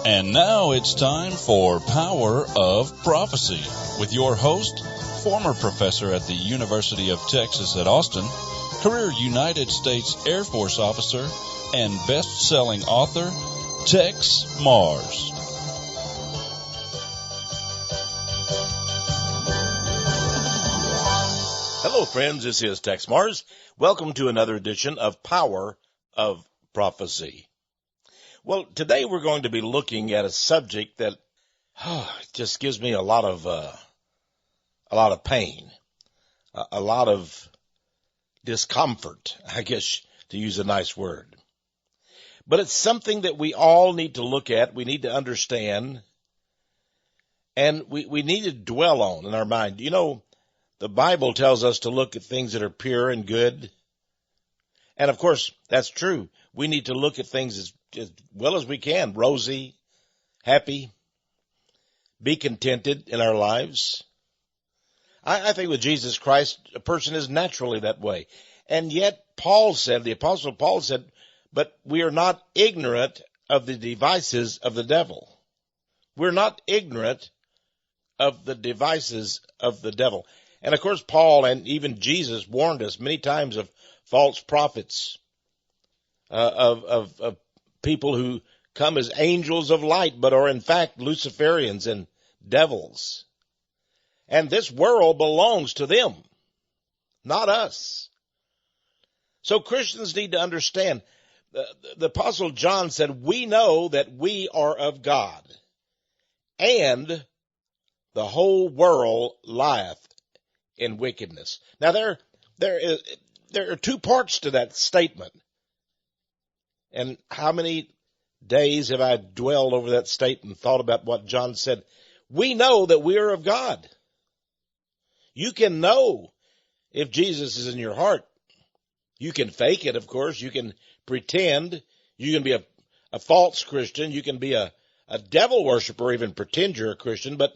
And now it's time for Power of Prophecy with your host, former professor at the University of Texas at Austin, career United States Air Force officer, and best-selling author, Texe MARRS. Hello, friends. This is Texe MARRS. Welcome to another edition of Power of Prophecy. Well, today we're going to be looking at a subject that just gives me a lot of pain, a lot of discomfort, I guess, to use a nice word. But it's something that we all need to look at, we need to understand, and we need to dwell on in our mind. You know, the Bible tells us to look at things that are pure and good. And of course, that's true. We need to look at things as well as we can, rosy, happy, be contented in our lives. I think with Jesus Christ, a person is naturally that way. And yet, the Apostle Paul said, but we are not ignorant of the devices of the devil. We're not ignorant of the devices of the devil. And of course, Paul and even Jesus warned us many times of false prophets, of people who come as angels of light, but are in fact Luciferians and devils. And this world belongs to them, not us. So Christians need to understand. The Apostle John said, we know that we are of God, and the whole world lieth in wickedness. Now there are two parts to that statement. And how many days have I dwelled over that statement and thought about what John said? We know that we are of God. You can know if Jesus is in your heart. You can fake it, of course. You can pretend. You can be a false Christian. You can be a devil worshiper, even pretend you're a Christian. But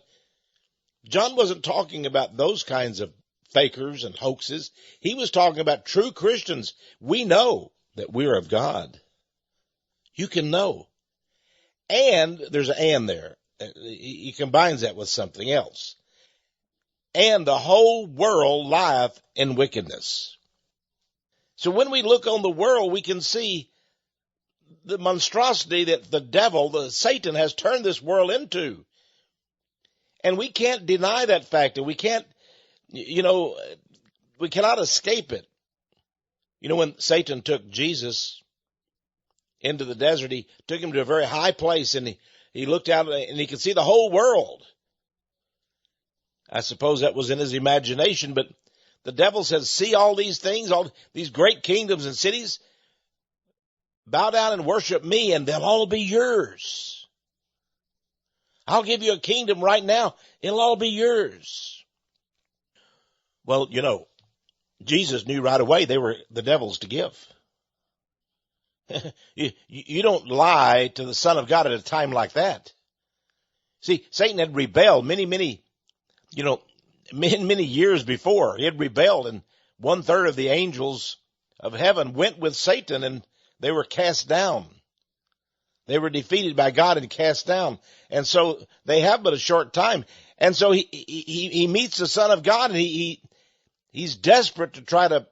John wasn't talking about those kinds of fakers and hoaxes. He was talking about true Christians. We know that we're of God. You can know. And there's an and there. He combines that with something else. And the whole world lieth in wickedness. So when we look on the world, we can see the monstrosity that the devil, Satan, has turned this world into. And we can't deny that fact. And we can't, we cannot escape it. You know, when Satan took Jesus into the desert, he took him to a very high place, and he looked out and he could see the whole world. I suppose that was in his imagination, but the devil says, see all these things, all these great kingdoms and cities, bow down and worship me, and they'll all be yours. I'll give you a kingdom right now. It'll all be yours. Well, you know, Jesus knew right away they were the devil's to give. You don't lie to the Son of God at a time like that. See, Satan had rebelled many years before. He had rebelled, and 1/3 of the angels of heaven went with Satan, and they were cast down. They were defeated by God and cast down. And so they have but a short time. And so he meets the Son of God, and he's desperate to try to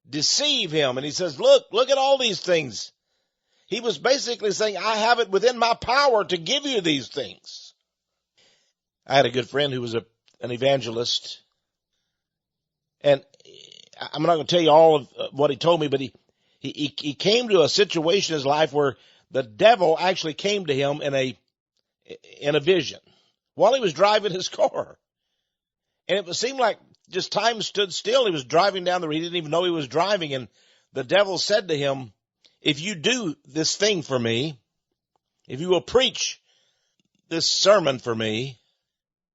deceive him. And he says, look at all these things. He was basically saying, I have it within my power to give you these things. I had a good friend who was an evangelist. And I'm not going to tell you all of what he told me, but he came to a situation in his life where the devil actually came to him in a vision while he was driving his car. And it seemed like just time stood still. He was driving down the road. He didn't even know he was driving. And the devil said to him, if you do this thing for me, if you will preach this sermon for me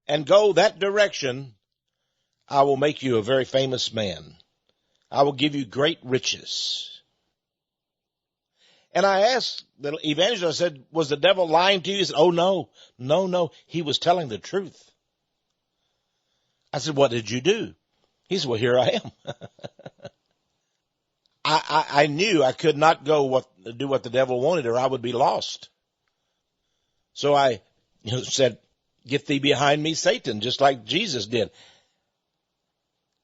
and go that direction, I will make you a very famous man. I will give you great riches. And I asked the evangelist, I said, was the devil lying to you? He said, oh, no. He was telling the truth. I said, what did you do? He said, well, here I am. I knew I could not do what the devil wanted, or I would be lost. So I said, "Get thee behind me, Satan," just like Jesus did.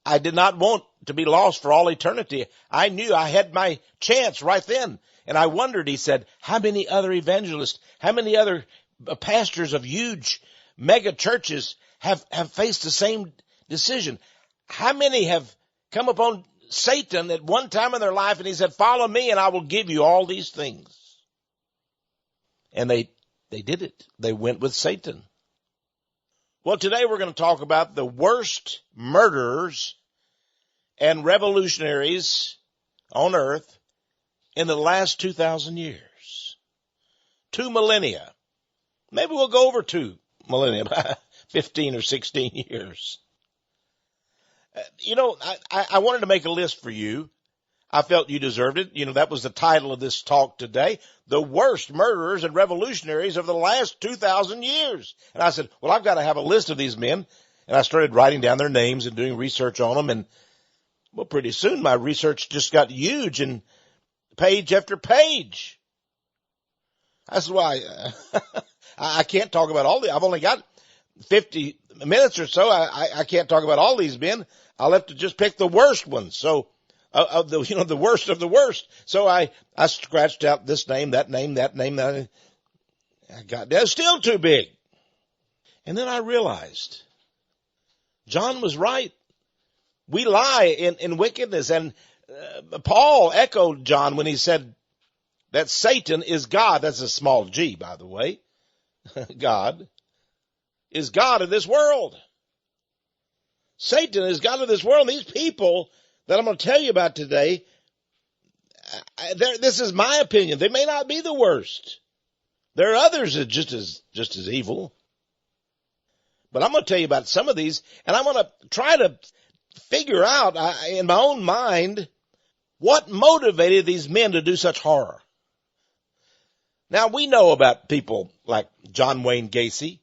I did not want to be lost for all eternity. I knew I had my chance right then. And I wondered, he said, how many other evangelists, how many other pastors of huge mega churches have faced the same decision? How many have come upon Satan at one time in their life and he said, "Follow me and I will give you all these things"? And they did it. They went with Satan. Well, today we're going to talk about the worst murderers and revolutionaries on earth in the last 2,000 years. 2 millennia. Maybe we'll go over 2 millennia, 15 or 16 years. I wanted to make a list for you. I felt you deserved it. That was the title of this talk today. The worst murderers and revolutionaries of the last 2,000 years. And I said, well, I've got to have a list of these men. And I started writing down their names and doing research on them. And, well, pretty soon my research just got huge and page after page. That's why I can't talk about all these. I've only got 50 minutes or so. I can't talk about all these men. I'll have to just pick the worst ones. So, the worst of the worst. So I scratched out this name, that name, that name, that. I got that. Still too big. And then I realized John was right. We lie in wickedness. And Paul echoed John when he said that Satan is God. That's a small g, by the way. God is God of this world. Satan is God of this world. These people that I'm going to tell you about today, this is my opinion. They may not be the worst. There are others that are just as evil. But I'm going to tell you about some of these, and I'm going to try to figure out in my own mind what motivated these men to do such horror. Now, we know about people like John Wayne Gacy,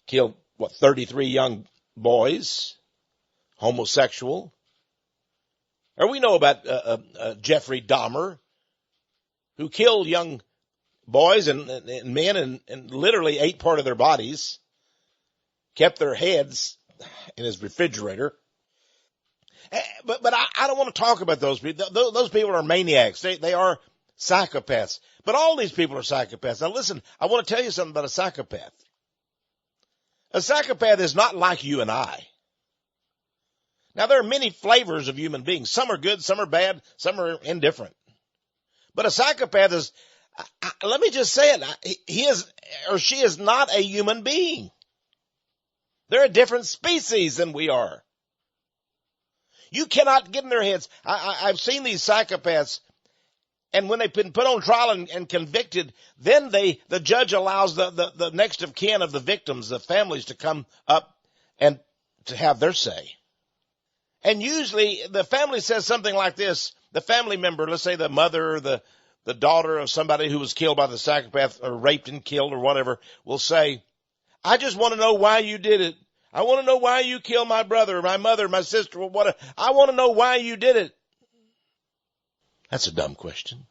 killed, 33 young boys, homosexual. Or we know about Jeffrey Dahmer, who killed young boys and men and literally ate part of their bodies, kept their heads in his refrigerator. But I don't want to talk about those people. Those people are maniacs. They are psychopaths. But all these people are psychopaths. Now listen, I want to tell you something about a psychopath. A psychopath is not like you and I. Now, there are many flavors of human beings. Some are good, some are bad, some are indifferent. But a psychopath is, let me just say it, he is or she is not a human being. They're a different species than we are. You cannot get in their heads. I've seen these psychopaths, and when they've been put on trial and convicted, then the judge allows the next of kin of the victims, the families, to come up and to have their say. And usually the family says something like this. The family member, let's say the mother or the daughter of somebody who was killed by the psychopath or raped and killed or whatever, will say, "I just want to know why you did it. I want to know why you killed my brother, or my mother, my sister, or whatever. I want to know why you did it." That's a dumb question.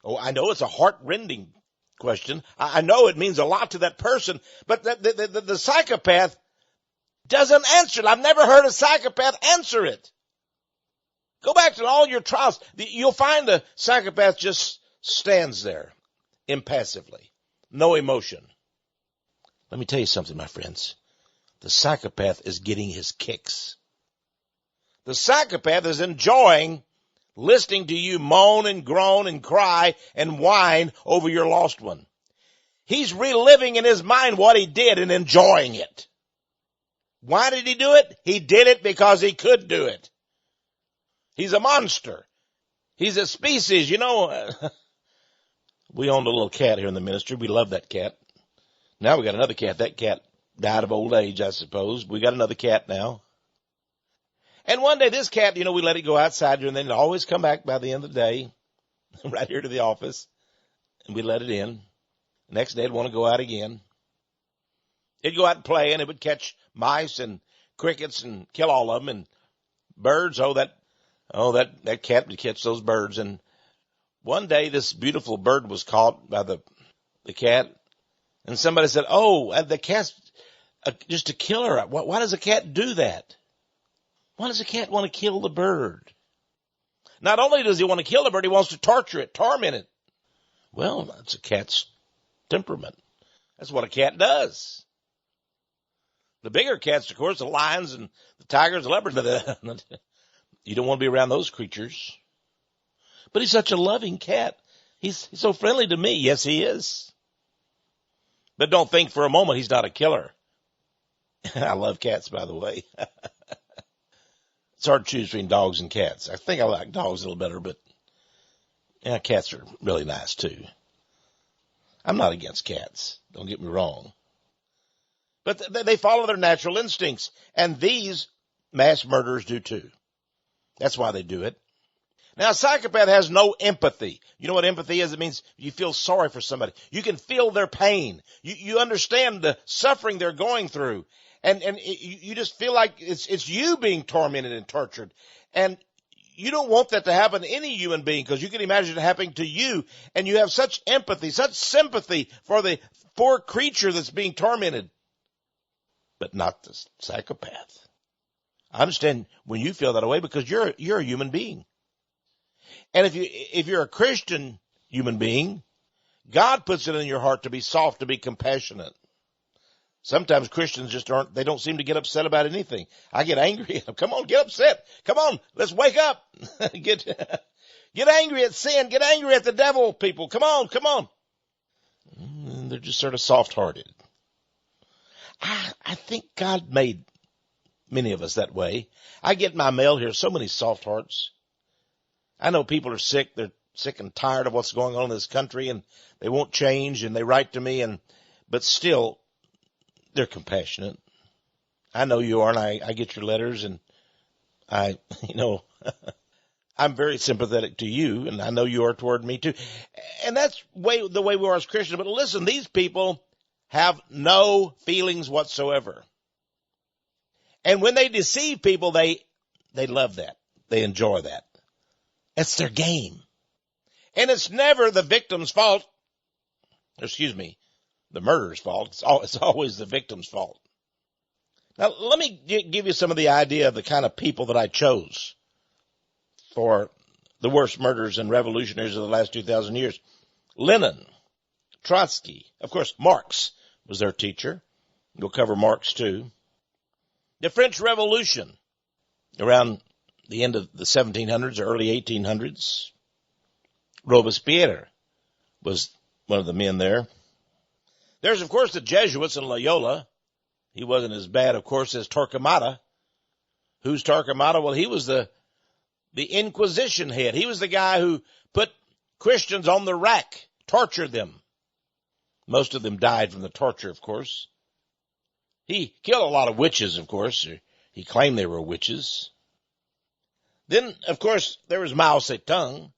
Oh, I know it's a heart-rending question. I know it means a lot to that person, but the psychopath doesn't answer it. I've never heard a psychopath answer it. Go back to all your trials. You'll find the psychopath just stands there impassively. No emotion. Let me tell you something, my friends. The psychopath is getting his kicks. The psychopath is enjoying listening to you moan and groan and cry and whine over your lost one. He's reliving in his mind what he did and enjoying it. Why did he do it? He did it because he could do it. He's a monster. He's a species. We owned a little cat here in the ministry. We love that cat. Now we got another cat. That cat died of old age, I suppose. We got another cat now. And one day this cat, we let it go outside and then it'd always come back by the end of the day, right here to the office, and we let it in. The next day it'd want to go out again. It'd go out and play, and it would catch mice and crickets and kill all of them, and birds. That cat would catch those birds. And one day this beautiful bird was caught by the cat, And somebody said, oh, the cat's just a killer. Why does a cat do that? Why does a cat want to kill the bird? Not only does he want to kill the bird, he wants to torture it, torment it. Well, that's a cat's temperament. That's what a cat does. The bigger cats, of course, the lions and the tigers, the leopards, you don't want to be around those creatures. But he's such a loving cat. He's so friendly to me. Yes, he is. But don't think for a moment he's not a killer. I love cats, by the way. It's hard to choose between dogs and cats. I think I like dogs a little better, but yeah, cats are really nice too. I'm not against cats. Don't get me wrong. But they follow their natural instincts. And these mass murderers do too. That's why they do it. Now, a psychopath has no empathy. You know what empathy is? It means you feel sorry for somebody. You can feel their pain. You understand the suffering they're going through. And you just feel like it's you being tormented and tortured. And you don't want that to happen to any human being, because you can imagine it happening to you. And you have such empathy, such sympathy for the poor creature that's being tormented. But not the psychopath. I understand when you feel that way, because you're a human being. And if you're a Christian human being, God puts it in your heart to be soft, to be compassionate. Sometimes Christians just they don't seem to get upset about anything. I get angry at them. Come on, get upset. Come on, let's wake up. Get angry at sin. Get angry at the devil, people. Come on. And they're just sort of soft-hearted. I think God made many of us that way. I get in my mail here so many soft hearts. I know people are sick. They're sick and tired of what's going on in this country, and they won't change, and they write to me, but still, they're compassionate. I know you are, and I get your letters, and I'm very sympathetic to you, and I know you are toward me too. And that's the way we are as Christians. But listen, these people have no feelings whatsoever. And when they deceive people, they love that. They enjoy that. It's their game. And it's never the victim's fault. The murderer's fault. It's always the victim's fault. Now, let me give you some of the idea of the kind of people that I chose for the worst murderers and revolutionaries of the last 2,000 years. Lenin, Trotsky, of course, Marx was their teacher. We'll cover Marx too. The French Revolution, around the end of the 1700s or early 1800s. Robespierre was one of the men there. There's, of course, the Jesuits in Loyola. He wasn't as bad, of course, as Torquemada. Who's Torquemada? Well, he was the Inquisition head. He was the guy who put Christians on the rack, tortured them. Most of them died from the torture, of course. He killed a lot of witches, of course. He claimed they were witches. Then, of course, there was Mao Zedong,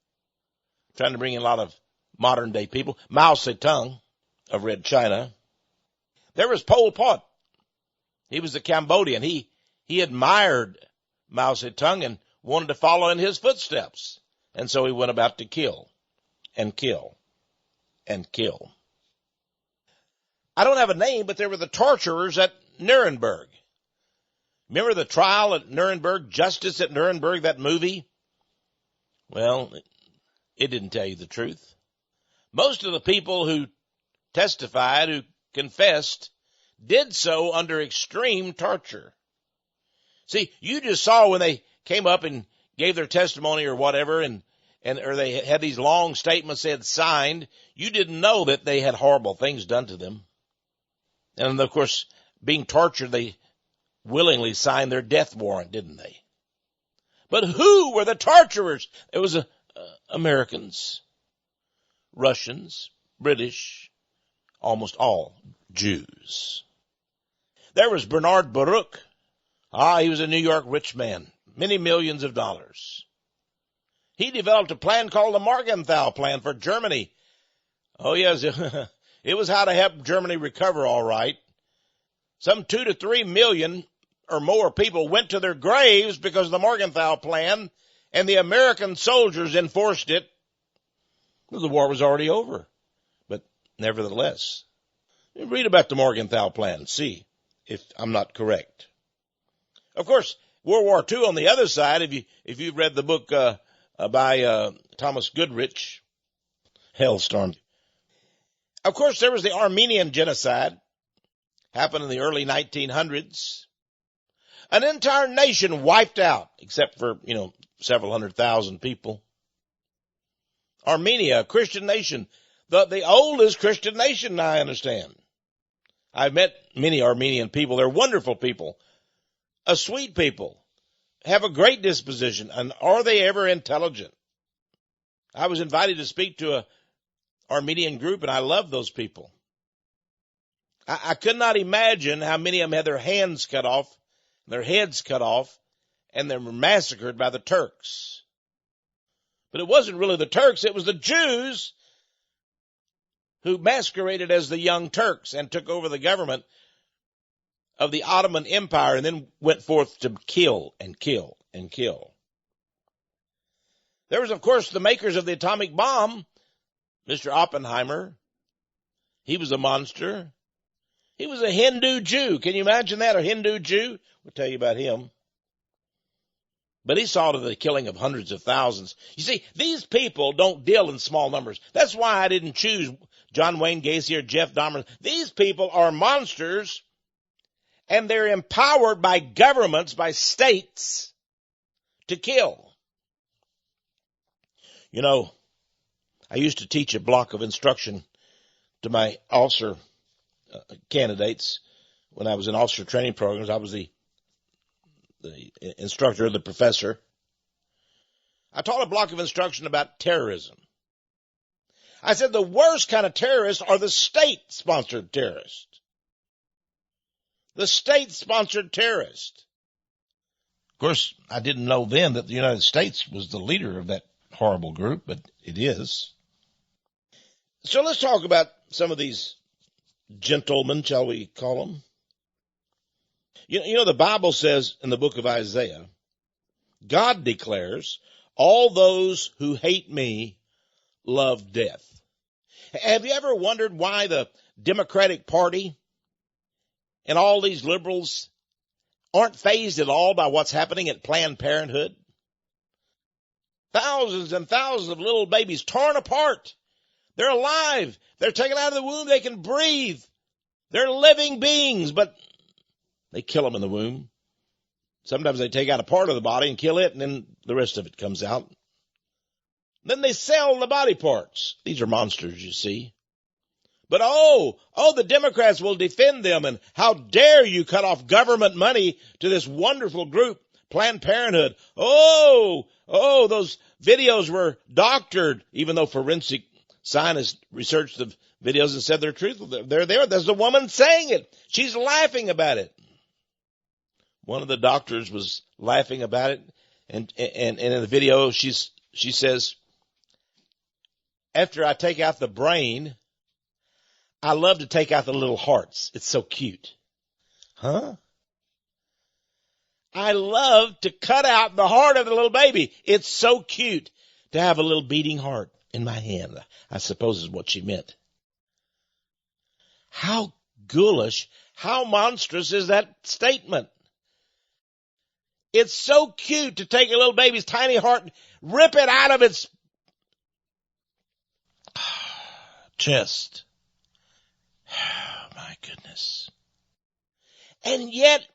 trying to bring in a lot of modern-day people. Mao Zedong of Red China. There was Pol Pot. He was a Cambodian. He admired Mao Zedong and wanted to follow in his footsteps. And so he went about to kill and kill and kill. I don't have a name, but there were the torturers at Nuremberg. Remember the trial at Nuremberg, Justice at Nuremberg, that movie? Well, it didn't tell you the truth. Most of the people who testified, who confessed, did so under extreme torture. See, you just saw when they came up and gave their testimony or whatever, or they had these long statements they had signed, you didn't know that they had horrible things done to them. And, of course, being tortured, they willingly signed their death warrant, didn't they? But who were the torturers? It was Americans, Russians, British, almost all Jews. There was Bernard Baruch. He was a New York rich man, many millions of dollars. He developed a plan called the Morgenthau Plan for Germany. Oh, yes, it was how to help Germany recover, all right. Some 2 to 3 million or more people went to their graves because of the Morgenthau Plan, and the American soldiers enforced it. Well, the war was already over. But nevertheless, Read about the Morgenthau Plan and see if I'm not correct. Of course, World War II on the other side, if you've read the book by Thomas Goodrich, Hellstorm. Of course, there was the Armenian genocide, happened in the early 1900s. An entire nation wiped out, except for, several 100,000 people. Armenia, a Christian nation, the oldest Christian nation, I understand. I've met many Armenian people. They're wonderful people, a sweet people, have a great disposition, and are they ever intelligent? I was invited to speak to a Armenian group, and I love those people. I could not imagine how many of them had their hands cut off, their heads cut off, and they were massacred by the Turks. But it wasn't really the Turks, it was the Jews who masqueraded as the Young Turks and took over the government of the Ottoman Empire and then went forth to kill and kill and kill. There was, of course, the makers of the atomic bomb, Mr. Oppenheimer. He was a monster. He was a Hindu Jew. Can you imagine that? A Hindu Jew? We'll tell you about him. But he saw to the killing of hundreds of thousands. You see, these people don't deal in small numbers. That's why I didn't choose John Wayne Gacy or Jeff Dahmer. These people are monsters, and they're empowered by governments, by states, to kill. I used to teach a block of instruction to my officer candidates when I was in officer training programs. I was the instructor, the professor. I taught a block of instruction about terrorism. I said the worst kind of terrorists are the state-sponsored terrorists. The state-sponsored terrorist. Of course, I didn't know then that the United States was the leader of that horrible group, but it is. So let's talk about some of these gentlemen, shall we call them? The Bible says in the book of Isaiah, God declares, all those who hate me love death. Have you ever wondered why the Democratic Party and all these liberals aren't fazed at all by what's happening at Planned Parenthood? Thousands and thousands of little babies torn apart. They're alive. They're taken out of the womb. They can breathe. They're living beings, but they kill them in the womb. Sometimes they take out a part of the body and kill it, and then the rest of it comes out. Then they sell the body parts. These are monsters, you see. But the Democrats will defend them, and how dare you cut off government money to this wonderful group, Planned Parenthood. Those videos were doctored, even though forensic scientists researched the videos and said they're truthful. They're there. There's a woman saying it. She's laughing about it. One of the doctors was laughing about it, and in the video she says, after I take out the brain, I love to take out the little hearts. It's so cute. Huh? I love to cut out the heart of the little baby. It's so cute to have a little beating heart in my hand, I suppose is what she meant. How ghoulish, how monstrous is that statement? It's so cute to take a little baby's tiny heart and rip it out of its chest. My goodness. And yet,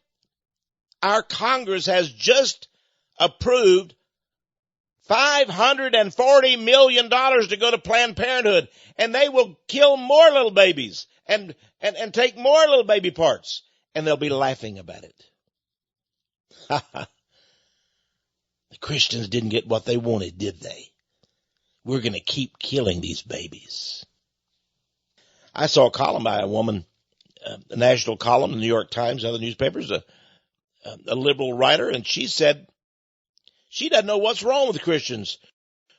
our Congress has just approved $540 million to go to Planned Parenthood, and they will kill more little babies and take more little baby parts, and they'll be laughing about it. The Christians didn't get what they wanted, did they? We're going to keep killing these babies. I saw a column by a woman, a national column in the New York Times and other newspapers, a liberal writer, and she said she doesn't know what's wrong with Christians.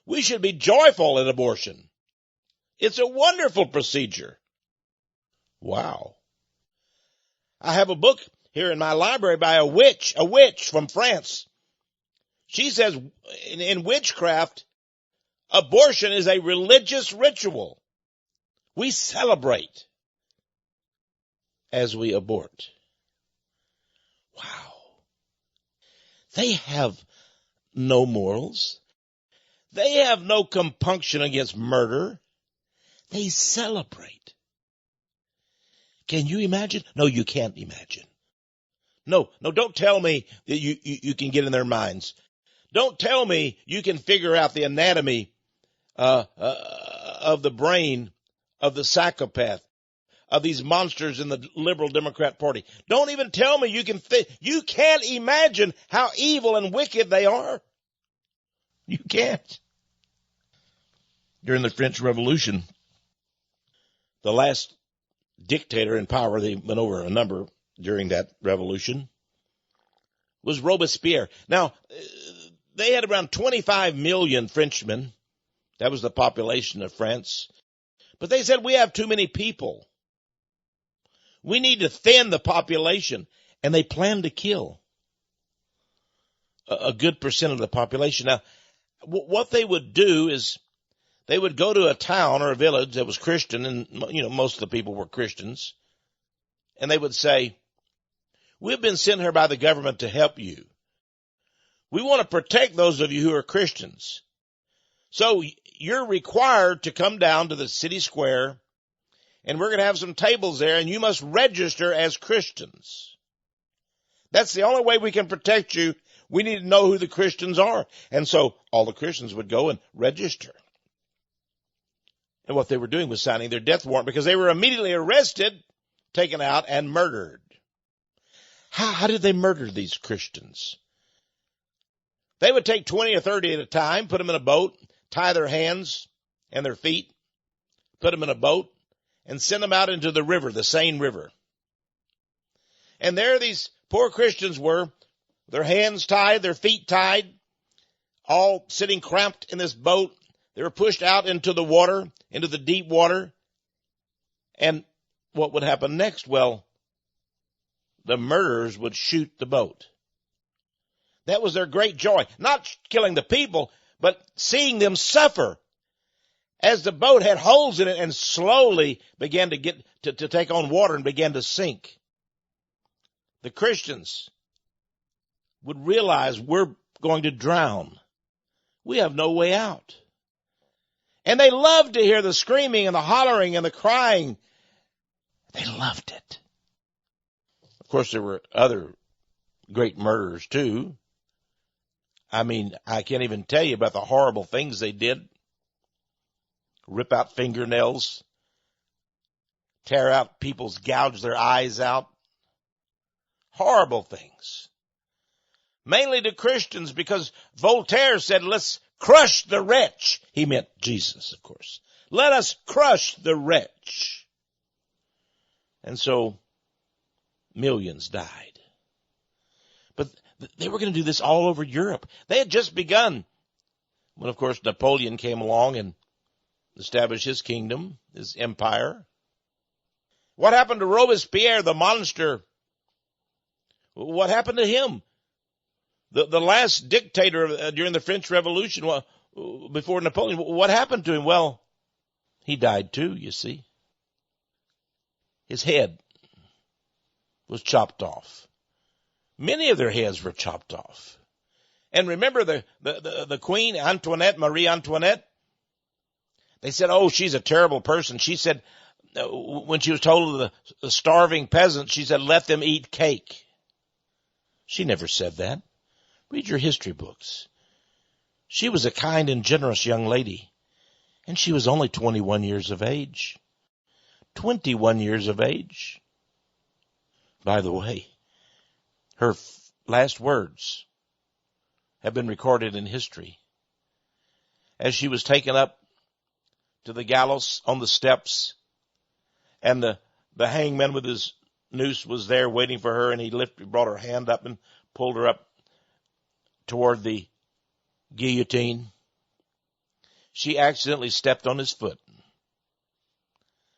We should be joyful at abortion. It's a wonderful procedure. Wow. I have a book here in my library by a witch from France. She says in witchcraft, abortion is a religious ritual. We celebrate. as we abort. Wow. They have no morals. They have no compunction against murder. They celebrate. Can you imagine? No, you can't imagine. No, don't tell me that you can get in their minds. Don't tell me you can figure out the anatomy of the brain of the psychopath, of these monsters in the liberal Democrat Party. Don't even tell me you can you can't imagine how evil and wicked they are. You can't. During the French Revolution, the last dictator in power, they went over a number during that revolution, was Robespierre. Now, they had around 25 million Frenchmen. That was the population of France. But they said, we have too many people. We need to thin the population. And they planned to kill a good percent of the population. Now, what they would do is they would go to a town or a village that was Christian, and most of the people were Christians, and they would say, we've been sent here by the government to help you. We want to protect those of you who are Christians. So you're required to come down to the city square, and we're going to have some tables there, and you must register as Christians. That's the only way we can protect you. We need to know who the Christians are. And so all the Christians would go and register. And what they were doing was signing their death warrant, because they were immediately arrested, taken out, and murdered. How did they murder these Christians? They would take 20 or 30 at a time, put them in a boat, tie their hands and their feet, put them in a boat, and send them out into the river, the Seine River. And there these poor Christians were, their hands tied, their feet tied, all sitting cramped in this boat. They were pushed out into the water, into the deep water. And what would happen next? Well, the murderers would shoot the boat. That was their great joy. Not killing the people, but seeing them suffer as the boat had holes in it and slowly began to get to take on water and began to sink. The Christians would realize we're going to drown. We have no way out. And they loved to hear the screaming and the hollering and the crying. They loved it. Of course, there were other great murderers too. I mean, I can't even tell you about the horrible things they did. Rip out fingernails, tear out people's, gouge their eyes out. Horrible things. Mainly to Christians, because Voltaire said, let's crush the wretch. He meant Jesus, of course. Let us crush the wretch. And so millions died. But they were going to do this all over Europe. They had just begun when, of course, Napoleon came along and established his kingdom, his empire. What happened to Robespierre, the monster? What happened to him? The last dictator during the French Revolution, before Napoleon, what happened to him? Well, he died too, you see. His head was chopped off. Many of their heads were chopped off. And remember the Queen, Antoinette, Marie Antoinette? They said, oh, she's a terrible person. She said, when she was told of the starving peasants, she said, let them eat cake. She never said that. Read your history books. She was a kind and generous young lady, and she was only 21 years of age. 21 years of age. By the way, her last words have been recorded in history. As she was taken up to the gallows on the steps, and the hangman with his noose was there waiting for her, and he brought her hand up and pulled her up toward the guillotine. She accidentally stepped on his foot.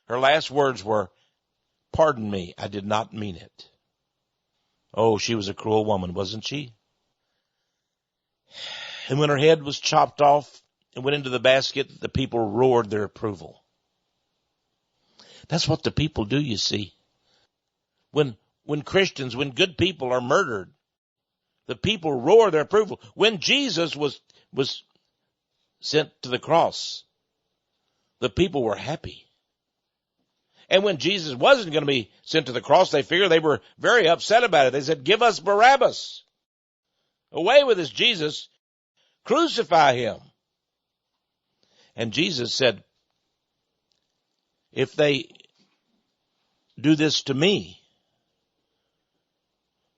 Her last words were, pardon me, I did not mean it. Oh, she was a cruel woman, wasn't she? And when her head was chopped off and went into the basket, the people roared their approval. That's what the people do, you see. When Christians, when good people are murdered, the people roar their approval. When Jesus was sent to the cross, the people were happy. And when Jesus wasn't going to be sent to the cross, they were very upset about it. They said, give us Barabbas. Away with this Jesus. Crucify him. And Jesus said, if they do this to me,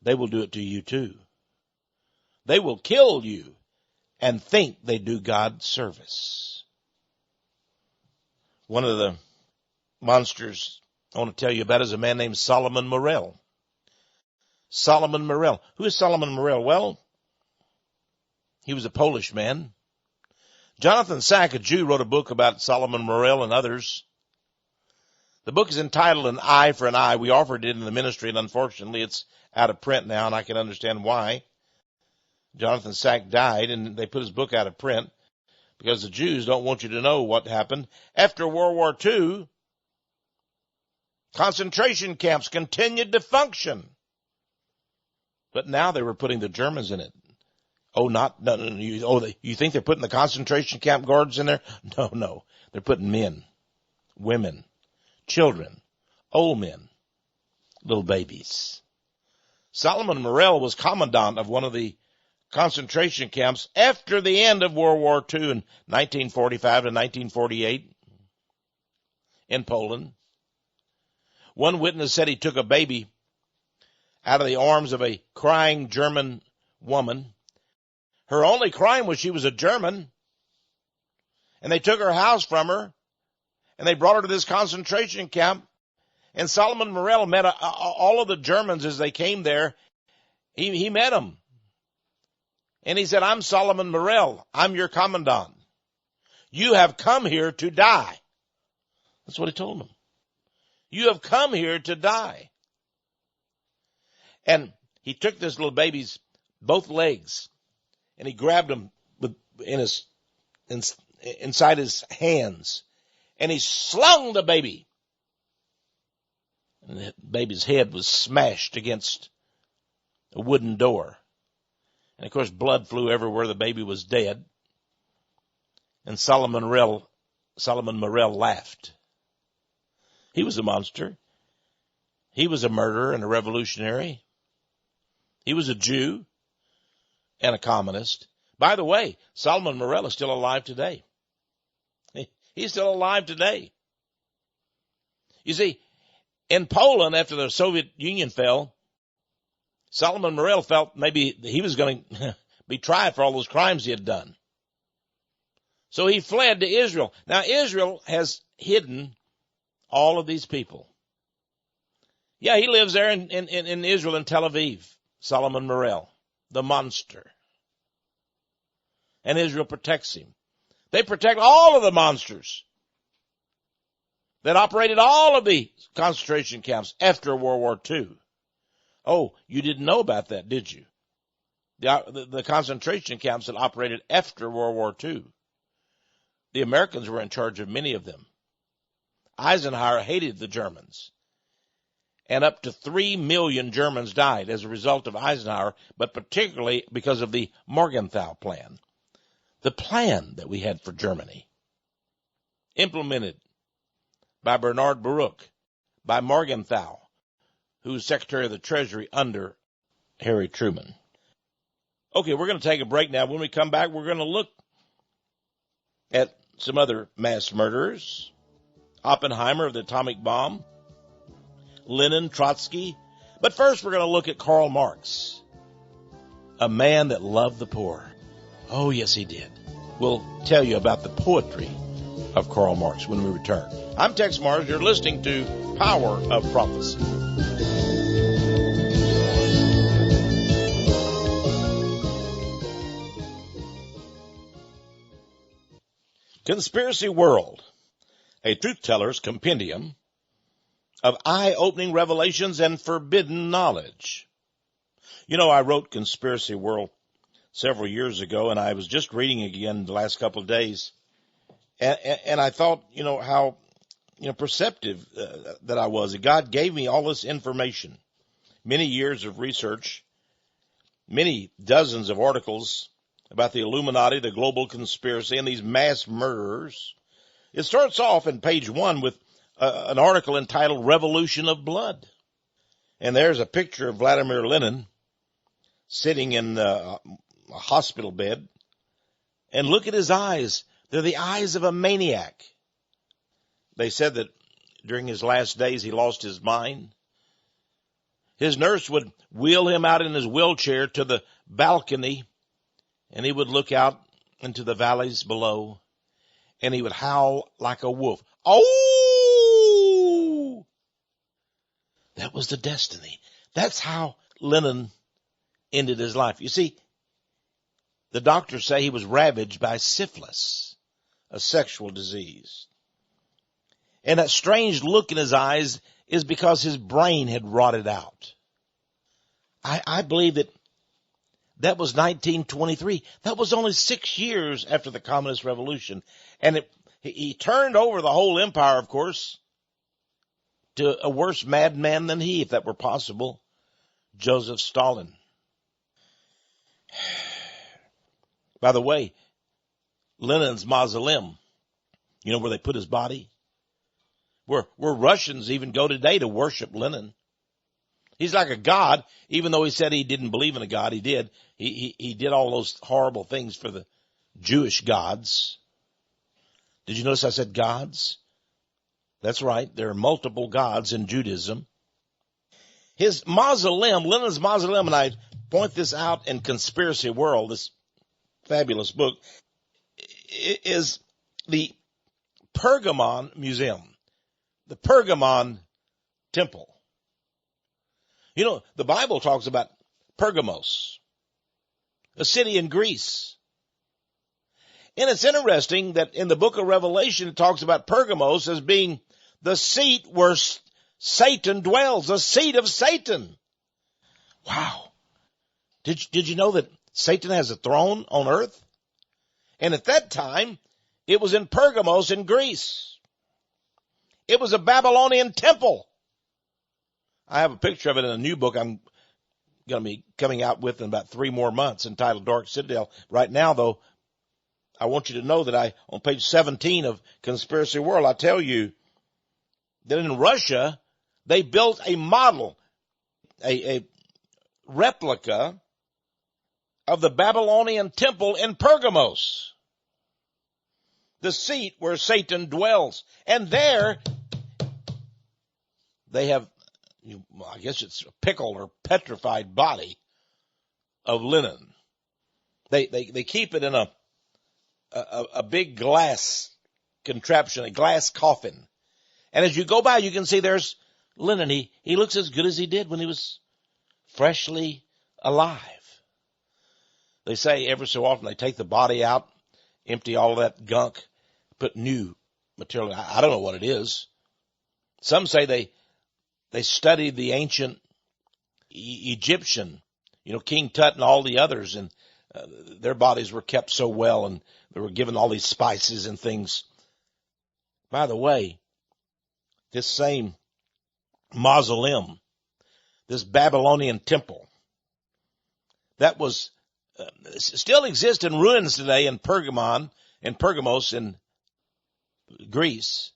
they will do it to you too. They will kill you and think they do God service. One of the monsters I want to tell you about is a man named Solomon Morell. Solomon Morell. Who is Solomon Morell? Well, he was a Polish man. Jonathan Sack, a Jew, wrote a book about Solomon Morell and others. The book is entitled An Eye for an Eye. We offered it in the ministry, and unfortunately it's out of print now, and I can understand why. Jonathan Sack died, and they put his book out of print because the Jews don't want you to know what happened. After World War II, concentration camps continued to function. But now they were putting the Germans in it. You think they're putting the concentration camp guards in there? No. They're putting men, women, children, old men, little babies. Solomon Morell was commandant of one of the concentration camps after the end of World War II in 1945 to 1948 in Poland. One witness said he took a baby out of the arms of a crying German woman. Her only crime was she was a German, and they took her house from her, and they brought her to this concentration camp. And Solomon Morell met all of the Germans as they came there. He met them. And he said, I'm Solomon Morell. I'm your commandant. You have come here to die. That's what he told them. You have come here to die. And he took this little baby's both legs, and he grabbed them inside his hands, and he slung the baby. And the baby's head was smashed against a wooden door. And of course, blood flew everywhere. The baby was dead. And Solomon Morell laughed. He was a monster. He was a murderer and a revolutionary. He was a Jew and a communist. By the way, Solomon Morell is still alive today. He's still alive today. You see, in Poland, after the Soviet Union fell, Solomon Morell felt maybe he was going to be tried for all those crimes he had done. So he fled to Israel. Now, Israel has hidden all of these people. Yeah, he lives there in Israel, in Tel Aviv, Solomon Morell, the monster. And Israel protects him. They protect all of the monsters that operated all of the concentration camps after World War II. Oh, you didn't know about that, did you? The concentration camps that operated after World War II. The Americans were in charge of many of them. Eisenhower hated the Germans. And up to 3 million Germans died as a result of Eisenhower, but particularly because of the Morgenthau Plan. The plan that we had for Germany, implemented by Bernard Baruch, by Morgenthau, who was Secretary of the Treasury under Harry Truman. Okay, we're going to take a break now. When we come back, we're going to look at some other mass murderers. Oppenheimer of the atomic bomb, Lenin, Trotsky. But first, we're going to look at Karl Marx, a man that loved the poor. Oh, yes, he did. We'll tell you about the poetry of Karl Marx when we return. I'm Texe MARRS. You're listening to Power of Prophecy. Conspiracy World, a truth-teller's compendium of eye-opening revelations and forbidden knowledge. You know, I wrote Conspiracy World several years ago, and I was just reading it again the last couple of days, and I thought, how perceptive that I was. God gave me all this information. many years of research, many dozens of articles about the Illuminati, the global conspiracy, and these mass murderers. It starts off in page 1 with an article entitled Revolution of Blood. And there's a picture of Vladimir Lenin sitting in a hospital bed. And look at his eyes. They're the eyes of a maniac. They said that during his last days he lost his mind. His nurse would wheel him out in his wheelchair to the balcony, and he would look out into the valleys below, and he would howl like a wolf. Oh! That was the destiny. That's how Lenin ended his life. You see, the doctors say he was ravaged by syphilis, a sexual disease. And that strange look in his eyes is because his brain had rotted out. I believe that was 1923. That was only 6 years after the Communist Revolution. And he turned over the whole empire, of course, to a worse madman than he, if that were possible, Joseph Stalin. By the way, Lenin's mausoleum, you know where they put his body? Where Russians even go today to worship Lenin. He's like a god, even though he said he didn't believe in a god. He did. He did all those horrible things for the Jewish gods. Did you notice I said gods? That's right. There are multiple gods in Judaism. His mausoleum, Lenin's mausoleum, and I point this out in Conspiracy World, this fabulous book, is the Pergamon Museum, the Pergamon Temple. You know, the Bible talks about Pergamos, a city in Greece. And it's interesting that in the book of Revelation, it talks about Pergamos as being the seat where Satan dwells, the seat of Satan. Wow. Did you know that Satan has a throne on earth? And at that time, it was in Pergamos in Greece. It was a Babylonian temple. I have a picture of it in a new book I'm going to be coming out with in about 3 more months entitled Dark Citadel. Right now, though, I want you to know that on page 17 of Conspiracy World, I tell you that in Russia, they built a model, a replica of the Babylonian temple in Pergamos, the seat where Satan dwells. And there, they have, I guess it's a pickled or petrified body of Lenin. They keep it in a big glass contraption, a glass coffin. And as you go by, you can see there's Lenin. He looks as good as he did when he was freshly alive. They say every so often they take the body out, empty all of that gunk, put new material. I don't know what it is. Some say they studied the ancient Egyptian, King Tut and all the others, and their bodies were kept so well, and they were given all these spices and things. By the way, this same mausoleum, this Babylonian temple, that was still exists in ruins today in Pergamos in Greece.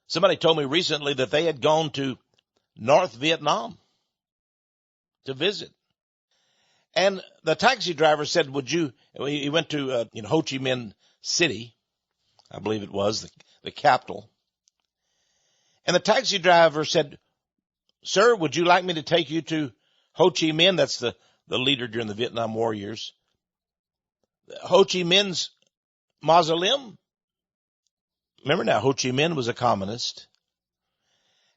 Somebody told me recently that they had gone to North Vietnam to visit. And the taxi driver said, he went to Ho Chi Minh City, I believe it was, the capital. And the taxi driver said, "Sir, would you like me to take you to Ho Chi Minh?" That's the leader during the Vietnam War years. Ho Chi Minh's mausoleum. Remember now, Ho Chi Minh was a communist.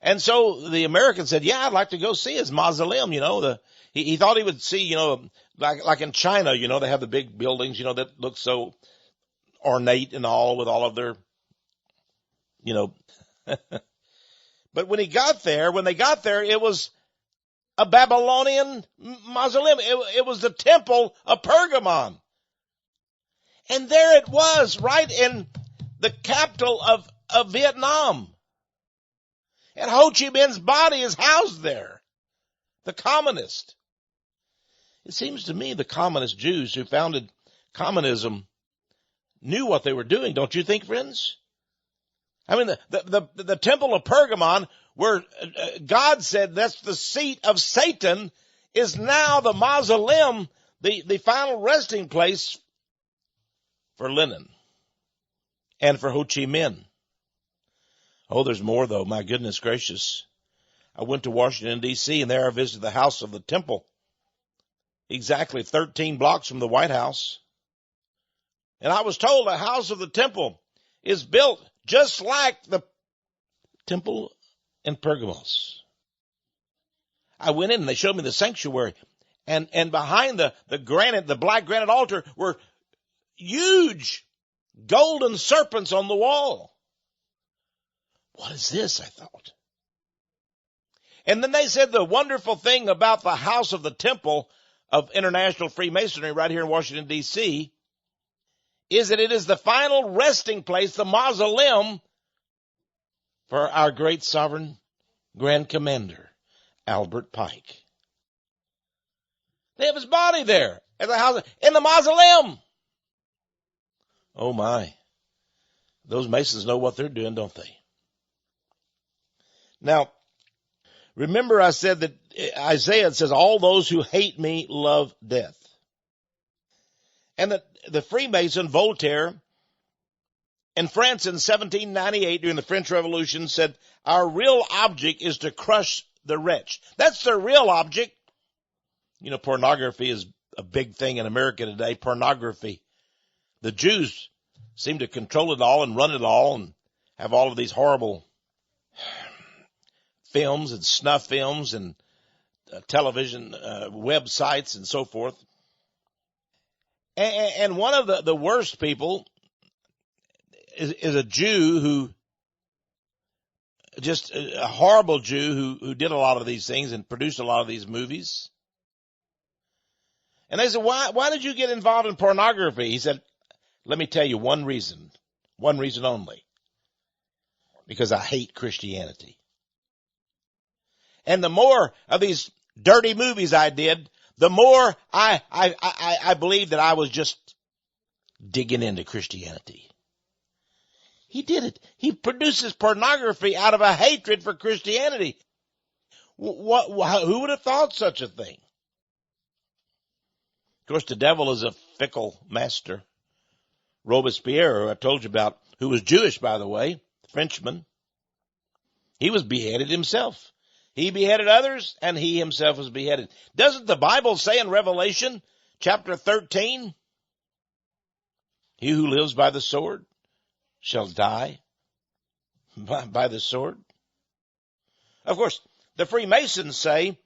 And so the American said, "Yeah, I'd like to go see his mausoleum." He thought he would see, like in China, they have the big buildings, that look so ornate and all with all of their, But when they got there, it was a Babylonian mausoleum. It was the temple of Pergamon. And there it was, right in the capital of Vietnam. And Ho Chi Minh's body is housed there. the communist. It seems to me the communist Jews who founded communism knew what they were doing, don't you think, friends? I mean, the temple of Pergamon, where God said that's the seat of Satan, is now the mausoleum, the final resting place for Lenin and for Ho Chi Minh. Oh, there's more, though. My goodness gracious. I went to Washington, D.C., and there I visited the house of the temple, exactly 13 blocks from the White House. And I was told the house of the temple is built just like the temple in Pergamos. I went in and they showed me the sanctuary. And behind the black granite altar were huge golden serpents on the wall. What is this? I thought. And then they said the wonderful thing about the house of the temple of International Freemasonry right here in Washington, D.C., is that it is the final resting place, the mausoleum for our great sovereign Grand Commander, Albert Pike. They have his body there at the house, in the mausoleum. Oh my. Those Masons know what they're doing, don't they? Now, remember I said that Isaiah says, all those who hate me love death. And the Freemason Voltaire in France in 1798 during the French Revolution said, our real object is to crush the wretch. That's their real object. You know, pornography is a big thing in America today, pornography. The Jews seem to control it all and run it all and have all of these horrible films and snuff films and television websites and so forth. And one of the worst people is a Jew who, just a horrible Jew who did a lot of these things and produced a lot of these movies. And they said, why did you get involved in pornography? He said, let me tell you one reason only. Because I hate Christianity. And the more of these dirty movies I did, the more I believed that I was just digging into Christianity. He did it. He produces pornography out of a hatred for Christianity. Who would have thought such a thing? Of course, the devil is a fickle master. Robespierre, who I told you about, who was Jewish, by the way, Frenchman, he was beheaded himself. He beheaded others, and he himself was beheaded. Doesn't the Bible say in Revelation chapter 13, he who lives by the sword shall die by the sword? Of course, the Freemasons say,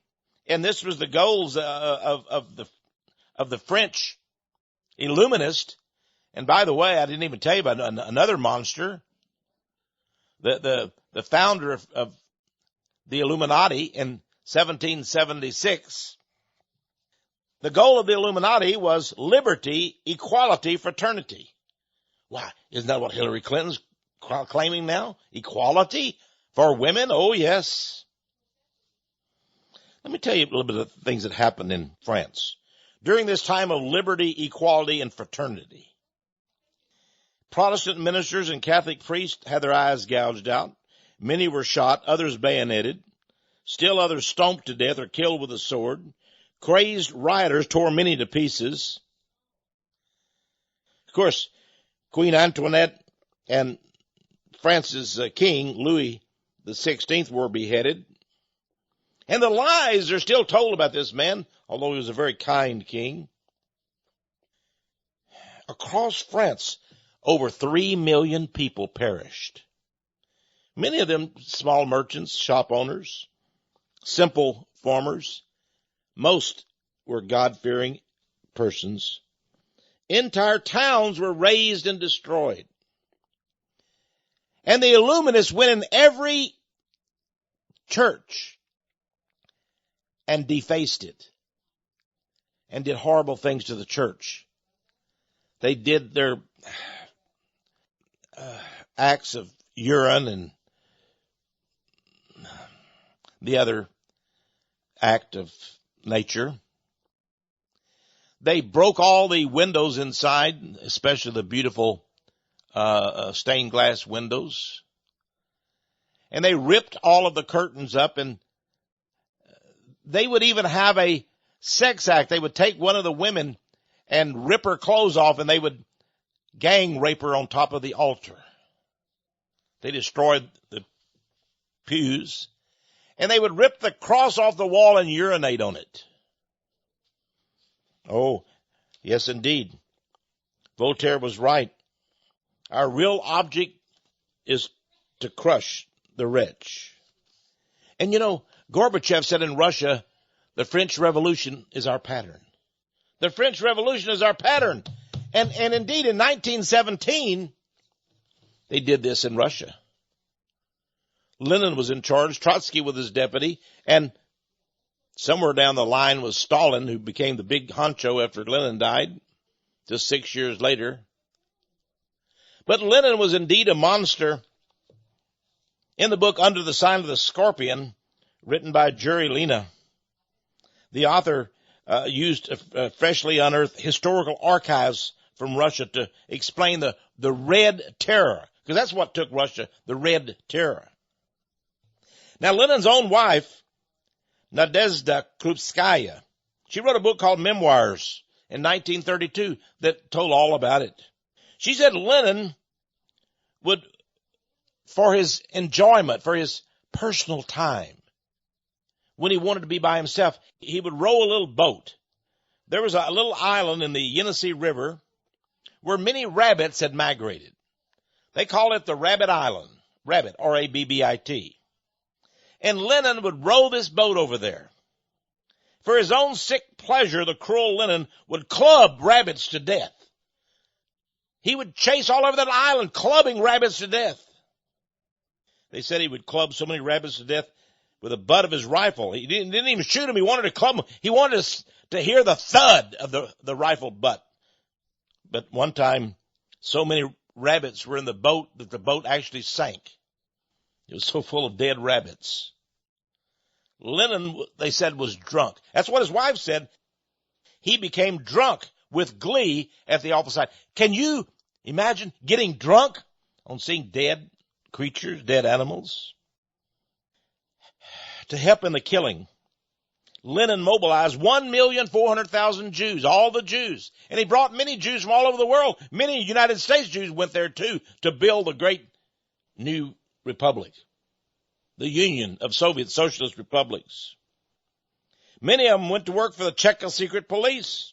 and this was the goals of the French Illuminist. And by the way, I didn't even tell you about another monster, the founder of the Illuminati in 1776. The goal of the Illuminati was liberty, equality, fraternity. Why, isn't that what Hillary Clinton's claiming now? Equality for women? Oh, yes. Let me tell you a little bit of things that happened in France during this time of liberty, equality, and fraternity. Protestant ministers and Catholic priests had their eyes gouged out. Many were shot, others bayoneted. Still others stomped to death or killed with a sword. Crazed rioters tore many to pieces. Of course, Queen Antoinette and France's king, Louis XVI, were beheaded. And the lies are still told about this man, although he was a very kind king. Across France, over 3 million people perished. Many of them small merchants, shop owners, simple farmers. Most were God-fearing persons. Entire towns were razed and destroyed. And the Illuminists went in every church and defaced it and did horrible things to the church. They did their acts of urine and the other act of nature. They broke all the windows inside, especially the beautiful stained glass windows. And they ripped all of the curtains up, and they would even have a sex act. They would take one of the women and rip her clothes off, and they would gang rape her on top of the altar. They destroyed the pews, and they would rip the cross off the wall and urinate on it. Oh, yes, indeed. Voltaire was right. Our real object is to crush the rich. And you know, Gorbachev said in Russia, the French Revolution is our pattern. The French Revolution is our pattern. And indeed, in 1917, they did this in Russia. Lenin was in charge, Trotsky was his deputy, and somewhere down the line was Stalin, who became the big honcho after Lenin died, just 6 years later. But Lenin was indeed a monster. In the book Under the Sign of the Scorpion, written by Jerry Lena, the author used freshly unearthed historical archives from Russia to explain the Red Terror, because that's what took Russia, the Red Terror. Now, Lenin's own wife, Nadezhda Krupskaya, she wrote a book called Memoirs in 1932 that told all about it. She said Lenin would, for his enjoyment, for his personal time, when he wanted to be by himself, he would row a little boat. There was a little island in the Yenisei River where many rabbits had migrated. They called it the Rabbit Island, Rabbit, R-A-B-B-I-T. And Lenin would row this boat over there. For his own sick pleasure, the cruel Lenin would club rabbits to death. He would chase all over that island, clubbing rabbits to death. They said he would club so many rabbits to death with the butt of his rifle. He didn't even shoot them. He wanted to club them. He wanted to hear the thud of the rifle butt. But one time, so many rabbits were in the boat that the boat actually sank. It was so full of dead rabbits. Lenin, they said, was drunk. That's what his wife said. He became drunk with glee at the awful sight. Can you imagine getting drunk on seeing dead creatures, dead animals? To help in the killing, Lenin mobilized 1,400,000 Jews, all the Jews. And he brought many Jews from all over the world. Many United States Jews went there too to build the great new republic, the Union of Soviet Socialist Republics. Many of them went to work for the Cheka secret police.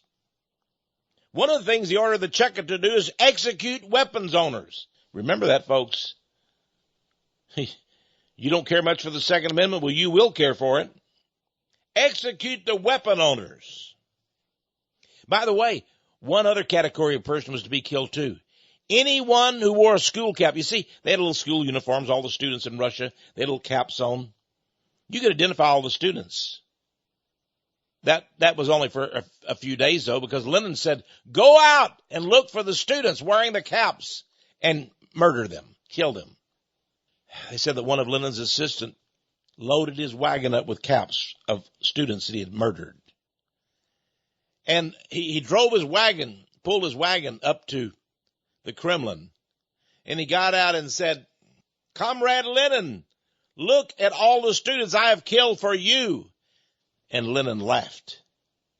One of the things he ordered the Cheka to do is execute weapons owners. Remember that, folks. You don't care much for the Second Amendment? Well, you will care for it. Execute the weapon owners. By the way, one other category of person was to be killed too. Anyone who wore a school cap. You see, they had little school uniforms, all the students in Russia. They had little caps on. You could identify all the students. That was only for a few days, though, because Lenin said, go out and look for the students wearing the caps and murder them, kill them. They said that one of Lenin's assistants loaded his wagon up with caps of students that he had murdered. And he drove his wagon, pulled his wagon up to the Kremlin, and he got out and said, Comrade Lenin, look at all the students I have killed for you. And Lenin laughed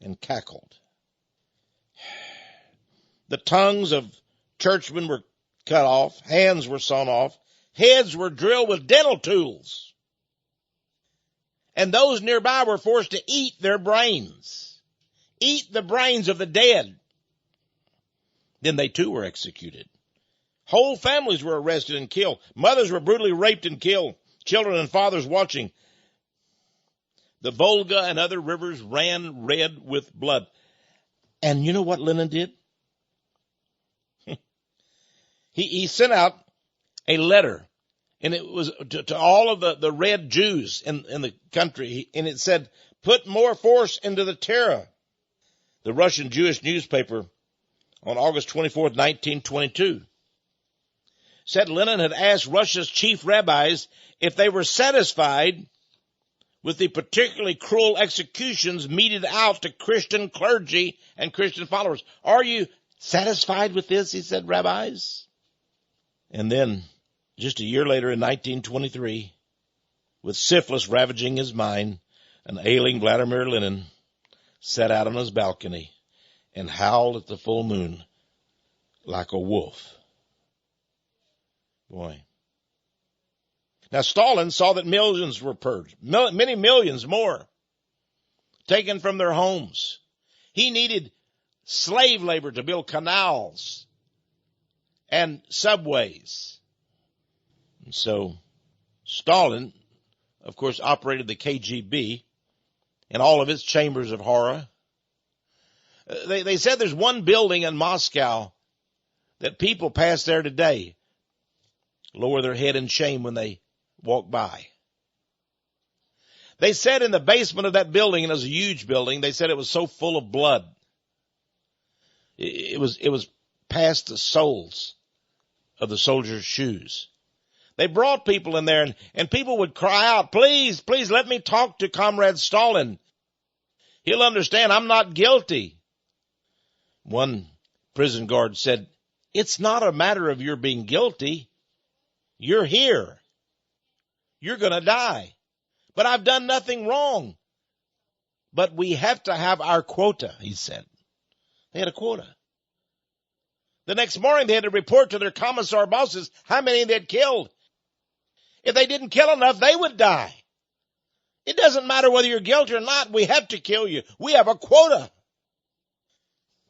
and cackled. The tongues of churchmen were cut off, hands were sawn off, heads were drilled with dental tools. And those nearby were forced to eat their brains. Eat the brains of the dead. Then they too were executed. Whole families were arrested and killed. Mothers were brutally raped and killed. Children and fathers watching. The Volga and other rivers ran red with blood. And you know what Lenin did? He sent out a letter, and it was to all of the red Jews in the country, and it said, put more force into the terror. The Russian Jewish newspaper on August 24th, 1922, said Lenin had asked Russia's chief rabbis if they were satisfied with the particularly cruel executions meted out to Christian clergy and Christian followers. Are you satisfied with this? He said, rabbis. And then, just a year later in 1923, with syphilis ravaging his mind, an ailing Vladimir Lenin sat out on his balcony and howled at the full moon like a wolf. Boy. Now, Stalin saw that millions were purged, many millions more, taken from their homes. He needed slave labor to build canals and subways. And so Stalin, of course, operated the KGB and all of its chambers of horror. They said there's one building in Moscow that people pass there today, lower their head in shame when they walk by. They said in the basement of that building, and it was a huge building, they said it was so full of blood. It was past the soles of the soldiers' shoes. They brought people in there, and people would cry out, please, please let me talk to Comrade Stalin. He'll understand I'm not guilty. One prison guard said, it's not a matter of your being guilty. You're here. You're going to die. But I've done nothing wrong. But we have to have our quota, he said. They had a quota. The next morning they had to report to their commissar bosses how many they'd killed. If they didn't kill enough, they would die. It doesn't matter whether you're guilty or not. We have to kill you. We have a quota.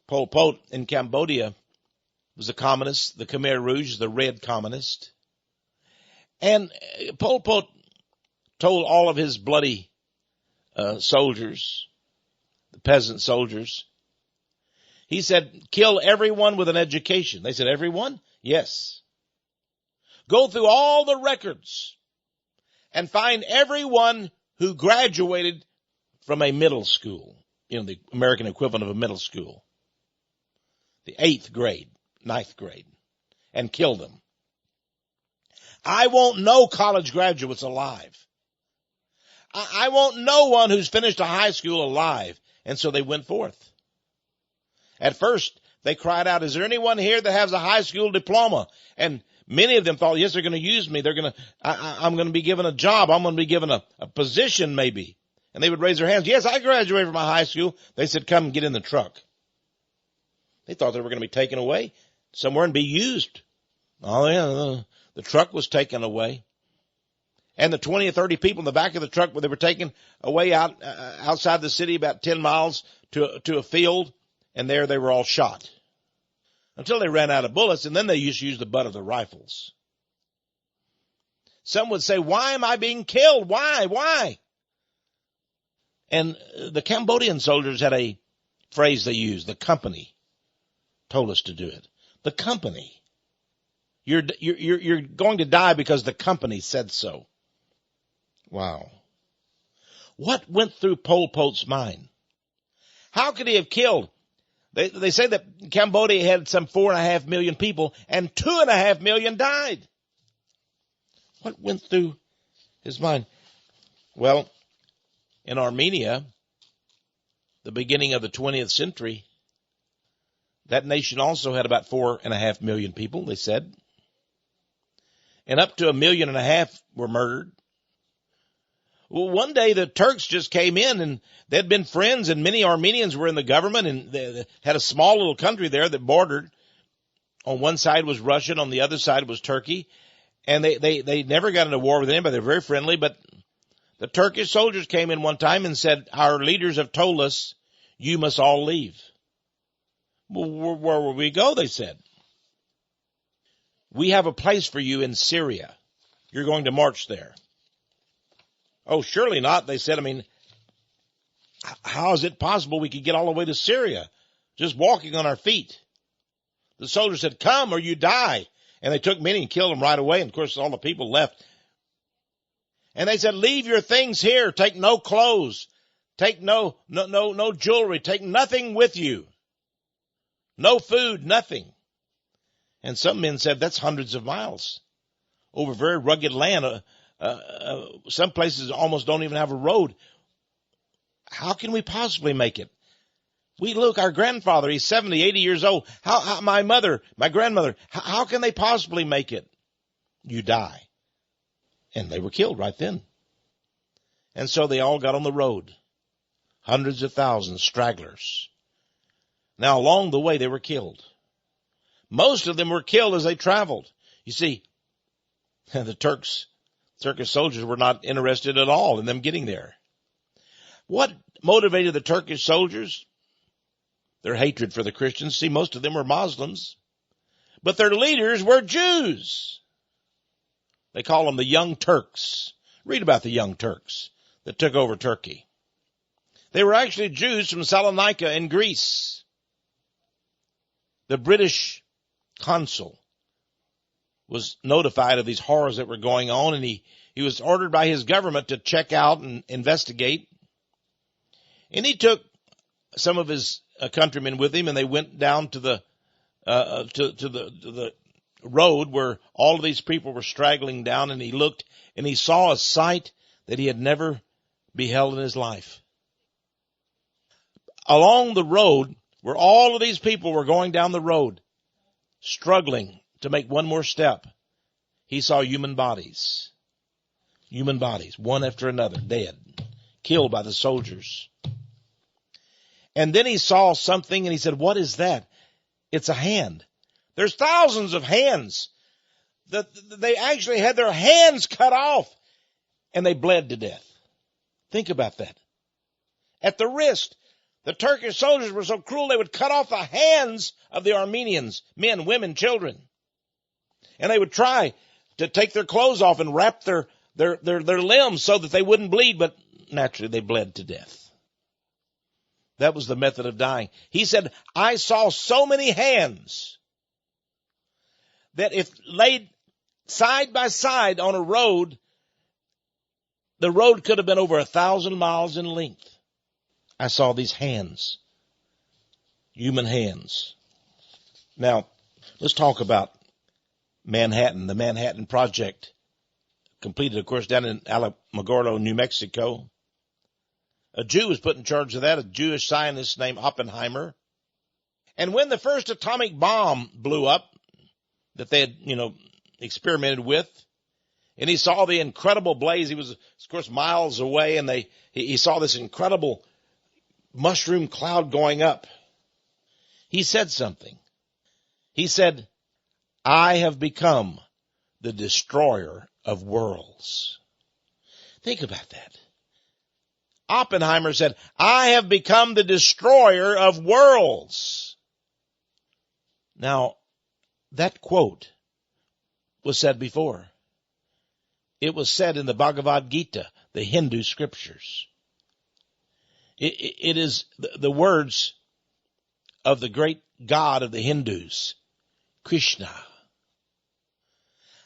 Pol Pot in Cambodia was a communist, the Khmer Rouge, the red communist. And Pol Pot told all of his bloody soldiers, the peasant soldiers, he said, kill everyone with an education. They said, everyone? Yes. Go through all the records and find everyone who graduated from a middle school, the American equivalent of a middle school, the 8th grade, 9th grade, and kill them. I won't know college graduates alive. I won't know one who's finished a high school alive. And so they went forth. At first, they cried out, is there anyone here that has a high school diploma? And many of them thought, yes, they're going to use me. I'm going to be given a job. I'm going to be given a position maybe. And they would raise their hands. Yes, I graduated from a high school. They said, come and get in the truck. They thought they were going to be taken away somewhere and be used. Oh, yeah, the truck was taken away. And the 20 or 30 people in the back of the truck, they were taken away outside the city about 10 miles to a field, and there they were all shot. Until they ran out of bullets, and then they used to use the butt of the rifles. Some would say, why am I being killed? Why? And the Cambodian soldiers had a phrase they used, the company told us to do it. The company. You're going to die because the company said so. Wow. What went through Pol Pot's mind? How could he have killed? They say that Cambodia had some 4.5 million people and 2.5 million died. What went through his mind? Well, in Armenia, the beginning of the 20th century, that nation also had about 4.5 million people, they said. And up to 1.5 million were murdered. Well, one day the Turks just came in and they'd been friends, and many Armenians were in the government, and they had a small little country there that bordered. On one side was Russia, on the other side was Turkey. And they never got into war with anybody. They're very friendly, but the Turkish soldiers came in one time and said, our leaders have told us you must all leave. Well, where will we go? They said. We have a place for you in Syria. You're going to march there. Oh, surely not. They said, how is it possible we could get all the way to Syria just walking on our feet? The soldiers said, come or you die. And they took many and killed them right away. And of course, all the people left. And they said, leave your things here. Take no clothes. Take no jewelry. Take nothing with you. No food, nothing. And some men said that's hundreds of miles over very rugged land Some places almost don't even have a road. How can we possibly make it? Our grandfather, he's 70, 80 years old. My grandmother, how can they possibly make it? You die. And they were killed right then. And so they all got on the road. Hundreds of thousands, stragglers. Now, along the way, they were killed. Most of them were killed as they traveled. You see, the Turkish soldiers were not interested at all in them getting there. What motivated the Turkish soldiers? Their hatred for the Christians. See, most of them were Muslims, but their leaders were Jews. They call them the Young Turks. Read about the Young Turks that took over Turkey. They were actually Jews from Salonika in Greece. The British consul was notified of these horrors that were going on, and he was ordered by his government to check out and investigate. And he took some of his countrymen with him, and they went down to the road where all of these people were straggling down, and he looked and he saw a sight that he had never beheld in his life. Along the road where all of these people were going down the road, struggling to make one more step, he saw human bodies, one after another, dead, killed by the soldiers. And then he saw something and he said, what is that? It's a hand. There's thousands of hands. They actually had their hands cut off and they bled to death. Think about that. At the wrist, the Turkish soldiers were so cruel they would cut off the hands of the Armenians, men, women, children. And they would try to take their clothes off and wrap their limbs so that they wouldn't bleed, but naturally they bled to death. That was the method of dying. He said, I saw so many hands that if laid side by side on a road, the road could have been over 1,000 miles in length. I saw these hands, human hands. Now, let's talk about Manhattan, the Manhattan Project, completed, of course, down in Alamogordo, New Mexico. A Jew was put in charge of that, a Jewish scientist named Oppenheimer. And when the first atomic bomb blew up that they had, experimented with, and he saw the incredible blaze, he was, of course, miles away, and he saw this incredible mushroom cloud going up. He said something. He said, I have become the destroyer of worlds. Think about that. Oppenheimer said, I have become the destroyer of worlds. Now, that quote was said before. It was said in the Bhagavad Gita, the Hindu scriptures. It is the words of the great God of the Hindus, Krishna.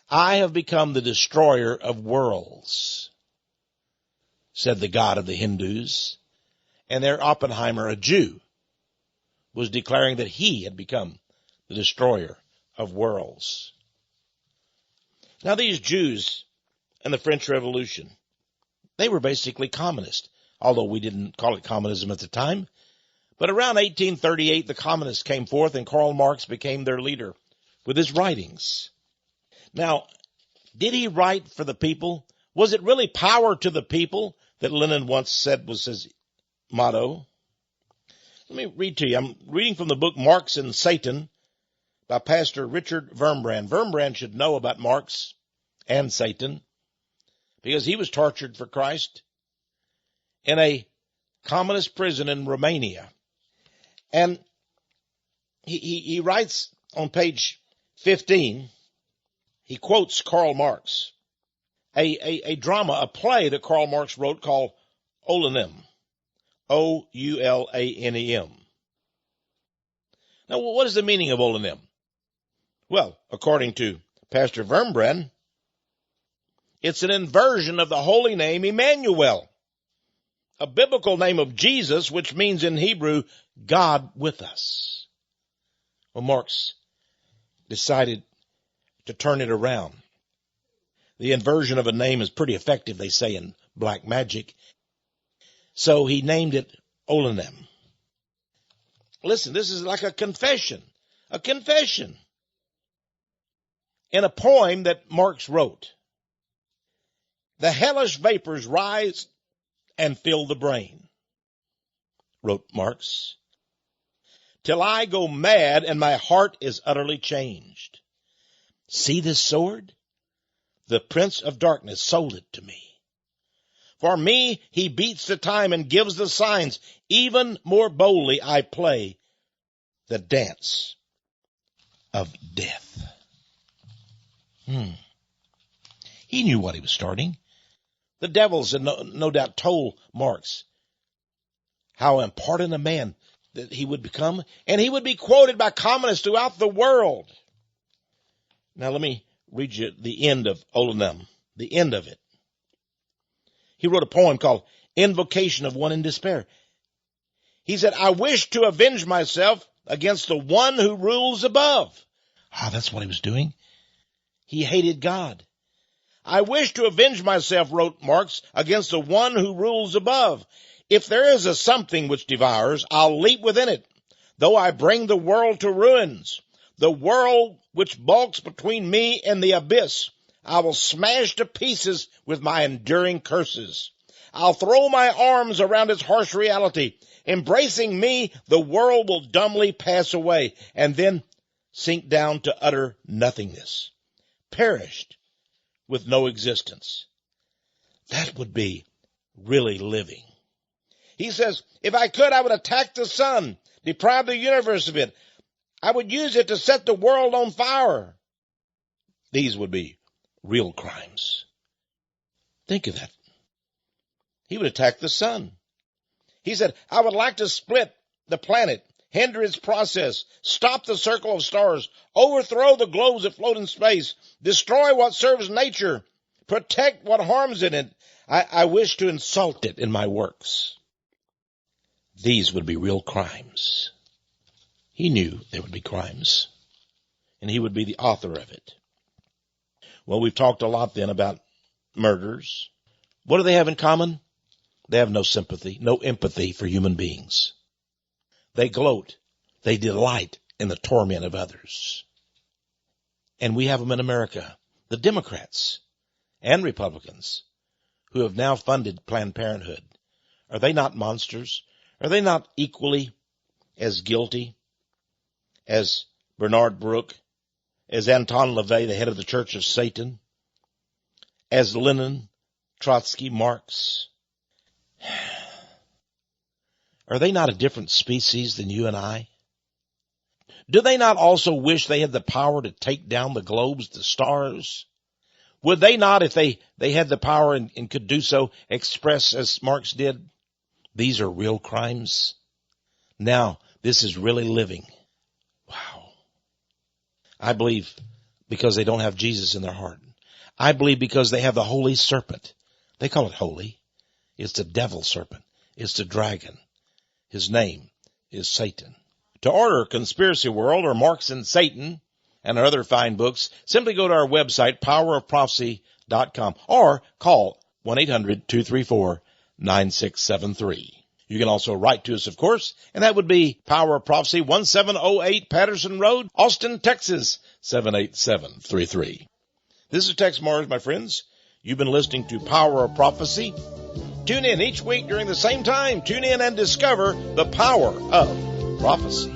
I have become the destroyer of worlds, said the God of the Hindus. And there Oppenheimer, a Jew, was declaring that he had become the destroyer of worlds. Now these Jews in the French Revolution, they were basically communist, although we didn't call it communism at the time. But around 1838, the communists came forth and Karl Marx became their leader with his writings. Now, did he write for the people? Was it really power to the people that Lenin once said was his motto? Let me read to you. I'm reading from the book Marx and Satan by Pastor Richard Wurmbrand. Wurmbrand should know about Marx and Satan because he was tortured for Christ in a communist prison in Romania. And he writes on page 15, he quotes Karl Marx, a drama, a play that Karl Marx wrote called Ulanem, O-U-L-A-N-E-M. Now, what is the meaning of Ulanem? Well, according to Pastor Wurmbrand, it's an inversion of the holy name Emmanuel, a biblical name of Jesus, which means in Hebrew, God with us. Well, Marx decided to turn it around. The inversion of a name is pretty effective, they say, in black magic. So he named it Olanem. Listen, this is like a confession. A confession. In a poem that Marx wrote. The hellish vapors rise and fill the brain, wrote Marx, till I go mad and my heart is utterly changed. See this sword? The Prince of Darkness sold it to me. For me, he beats the time and gives the signs. Even more boldly I play the dance of death. He knew what he was starting. The devils had no doubt told Marx how important a man that he would become, and he would be quoted by communists throughout the world. Now let me read you the end of Olanem, the end of it. He wrote a poem called Invocation of One in Despair. He said, I wish to avenge myself against the one who rules above. That's what he was doing. He hated God. I wish to avenge myself, wrote Marx, against the one who rules above. If there is a something which devours, I'll leap within it, though I bring the world to ruins. The world which bulks between me and the abyss, I will smash to pieces with my enduring curses. I'll throw my arms around its harsh reality. Embracing me, the world will dumbly pass away and then sink down to utter nothingness, perished with no existence. That would be really living. He says, if I could, I would attack the sun, deprive the universe of it. I would use it to set the world on fire. These would be real crimes. Think of that. He would attack the sun. He said, I would like to split the planet, hinder its process, stop the circle of stars, overthrow the globes that float in space, destroy what serves nature, protect what harms it. I wish to insult it in my works. These would be real crimes. He knew there would be crimes, and he would be the author of it. Well, we've talked a lot then about murders. What do they have in common? They have no sympathy, no empathy for human beings. They gloat. They delight in the torment of others. And we have them in America, the Democrats and Republicans who have now funded Planned Parenthood. Are they not monsters? Are they not equally as guilty as Bernard Brooke, as Anton LaVey, the head of the Church of Satan, as Lenin, Trotsky, Marx? Are they not a different species than you and I? Do they not also wish they had the power to take down the globes, the stars? Would they not, if they had the power and could do so, express as Marx did? These are real crimes. Now, this is really living. Wow. I believe because they don't have Jesus in their heart. I believe because they have the holy serpent. They call it holy. It's the devil serpent. It's the dragon. His name is Satan. To order Conspiracy World or Marx and Satan and our other fine books, simply go to our website, powerofprophecy.com, or call 1-800-234-9673. You can also write to us, of course, and that would be Power of Prophecy, 1708 Patterson Road, Austin, Texas, 78733. This is Texe MARRS, my friends. You've been listening to Power of Prophecy. Tune in each week during the same time. Tune in and discover the power of prophecy.